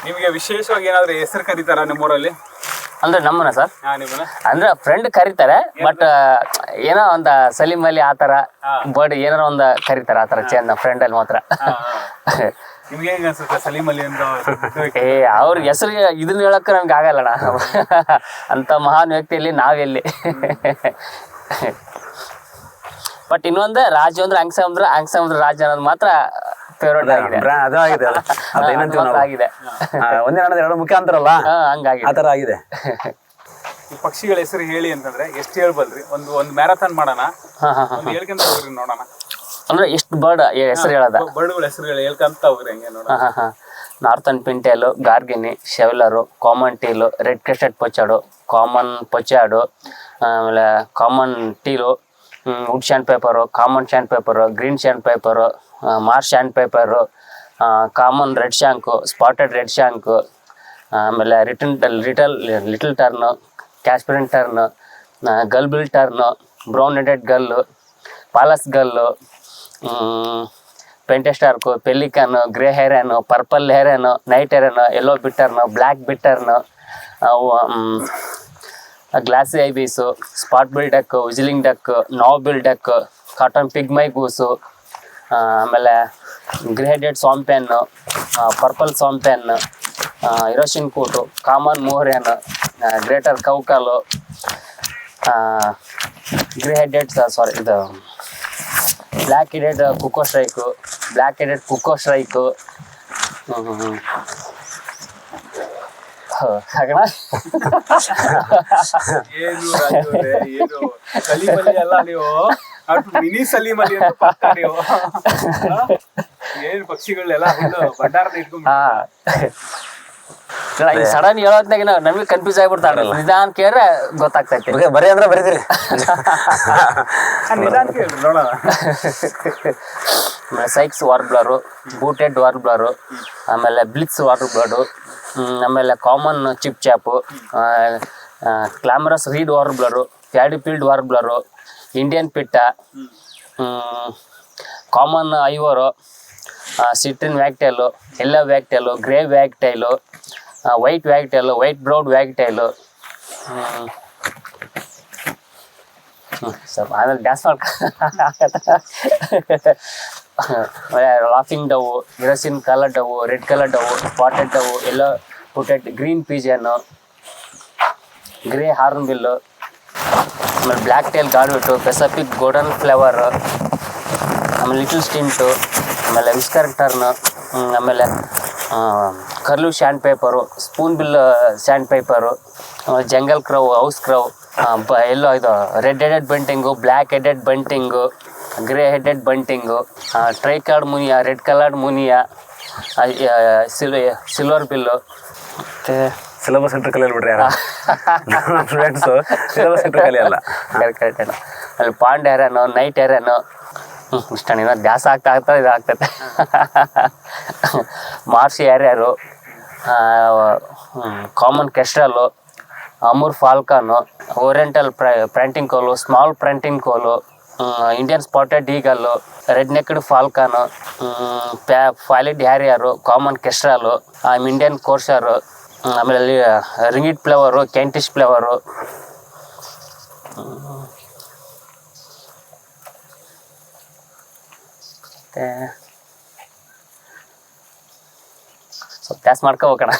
ನಿಮಗೆ ವಿಶೇಷವಾಗಿ ಏನಾದ್ರು ಹೆಸರು ಕರೀತಾರ ನಿಮ್ಮೂರಲ್ಲಿ? ಅಂದ್ರೆ ನಮ್ಮನ್ನ ಸರ್ ನಿಮ್ಮನ್ನ ಅಂದ್ರೆ ಫ್ರೆಂಡ್ ಕರೀತಾರೆ, ಬಟ್ ಏನೋ ಒಂದ ಸಲೀಮ್ ಅಲಿ ಆತರ ಬರ್ಡ್ ಏನಾರ ಒಂದ ಕರೀತಾರ ಆತರ ಚೇಂಜ್ ಫ್ರೆಂಡ್ ಅಲ್ಲಿ ಮಾತ್ರ. ನಿಮ್ಗೆ ಹೆಂಗ ಅನ್ಸುತ್ತೆ ಸಲೀಮ್ ಅಲಿ ಅಂತ? ಅವ್ರ ಹೆಸರು ಇದನ್ನ ಹೇಳಕ್ಕ ನಮ್ಗೆ ಆಗಲ್ಲಣ್ಣ. ಅಂತ ಮಹಾನ್ ವ್ಯಕ್ತಿಯಲ್ಲಿ ನಾವೆಲ್ಲಿ. ಬಟ್ ಇನ್ನೊಂದು ರಾಜ ಅಂದ್ರೆ ಅಂಗಸಮುದ್ರ ರಾಜ ಅನ್ನೋದು ಮಾತ್ರ ಫೇವ್ರೇಟ್ ಆಗಿದೆ. ಅದು ಆಗಿದೆ, ಆಗಿದೆ. ಒಂದೇ ಎರಡು ಮುಖ್ಯ ಅಂತಾರಲ್ಲ, ಹಂಗಾಗಿ ಆತರ ಆಗಿದೆ. ಈ ಪಕ್ಷಿಗಳ ಹೆಸರು ಹೇಳಿ ಅಂತಂದ್ರೆ ಎಷ್ಟು ಹೇಳ್ಬಲ್ರಿ? ಒಂದು ಮ್ಯಾರಥಾನ್ ಮಾಡೋಣ, ಹೇಳ್ಕೊಂತ ಹೋಗ್ರಿ ನೋಡೋಣ. ಅಂದ್ರೆ ಎಷ್ಟು ಬರ್ಡ್ ಹೆಸರು ಹೇಳೋದ? ಬರ್ಡ್ಗಳ ಹೆಸರುಗಳು ಹೇಳ್ಕೊಂತ ಹೋಗ್ರಿ ಹಂಗೆ ನೋಡೋಣ. Northern pintail, garganey, shoveler, common teal, red crested pochard, common pochard, ಆಮೇಲೆ common teal, wood sandpiper, common sandpiper, green sandpiper, marsh sandpiper, common redshank, spotted redshank, ಆಮೇಲೆ little tern, Caspian tern, gull bill tern, brown headed gull, Pallas gull, painted stork, pelican, grey heron, purple heron, night heron, yellow bittern, black bittern, glossy ibis, spot bill duck, whistling duck, knob bill deck, cotton pygmy goose, ಆಮೇಲೆ grey headed swamphen, purple swamphen, Eurasian coot, common moorhen, greater coucal, grey headed ಇದು black headed cuckoo shrike, ಹಾಗಣ ಏನು ಸಲೀಮ್ ಅಲಿ ಅಲ್ಲ ನೀವು, mini Salim Ali ಅಂತ ಪಕ್ಕ ನೀವು. ಏನು ಪಕ್ಷಿಗಳೆಲ್ಲ ಭಂಡಾರನ ಇಟ್ಕೊಂಡು ಸಡನ್ ಹೇಳೋದ್ನಾಗ ನಮಗೆ ಕನ್ಫ್ಯೂಸ್ ಆಗ್ಬಿಡ್ತಾರ. ನಿಧಾನ ಕೇಳ್ರೆ ಗೊತ್ತಾಗ್ತೈತಿ. ಬರೀ ಅಂದ್ರೆ ಬರೀತೀರಿ, ನಿಧಾನ ಕೇಳ್ರಿ ನೋಡೋಣ. ಸೈಕ್ಸ್ ವಾರ್ಬ್ಲರು, ಬೂಟೆಡ್ ವಾರ್ಬ್ಲರು, ಆಮೇಲೆ ಬ್ಲಿಕ್ಸ್ ವಾರ್ಬ್ಲರು, ಆಮೇಲೆ common chiffchaff, clamorous reed warbler, paddyfield warbler, Indian pitta, common iora, citrine wagtail, yellow wagtail, grey wagtail, white wagtail, white browed wagtail. ಸ್ವಲ್ಪ ಆಮೇಲೆ ಡ್ಯಾನ್ಸ್ laughing dove, Eurasian collar dove, red collar dove, spotted dove, yellow footed, green pigeon, grey hornbill, ಆಮೇಲೆ black tail godwit, Pacific golden plover, ಆಮೇಲೆ little stint, ಆಮೇಲೆ whisker tern, ಆಮೇಲೆ curlew sandpiper, spoon bill sandpiper, jungle crow, house crow, yellow ಇದು red headed bunting, black headed bunting, grey headed bunting, tricoloured munia, red coloured munia, silverbill. ಮತ್ತು syllabus centre ಕಲಿಯಲ್ ಬಿಡ್ರಿ ಯಾರು students, syllabus centre ಕಲಿಯಲ್ಲ. Correct. ಅಲ್ಲಿ pond heron, night heron, ಇಷ್ಟ ಏನೋ ದ್ಯಾಸ ಆಗ್ತಾ ಇದಾಗ್ತೈತೆ. ಮಾರ್ಸಿ ಯಾರ್ಯಾರು, common kestrel, Amur falcon, oriental pratincole, small pratincole, Indian spotted eagle, red necked falcon, pallid harrier, common kestrel, Indian courser, ಆಮೇಲೆ ರಿಂಗಿಡ್ ಫ್ಲೇವರು, ಕೆಂಟಿಶ್ ಫ್ಲೇವರು, ಮತ್ತು ಸ್ವಲ್ಪ ಡ್ಯಾನ್ಸ್ ಮಾಡ್ಕೊ ಹೋಗೋಣ.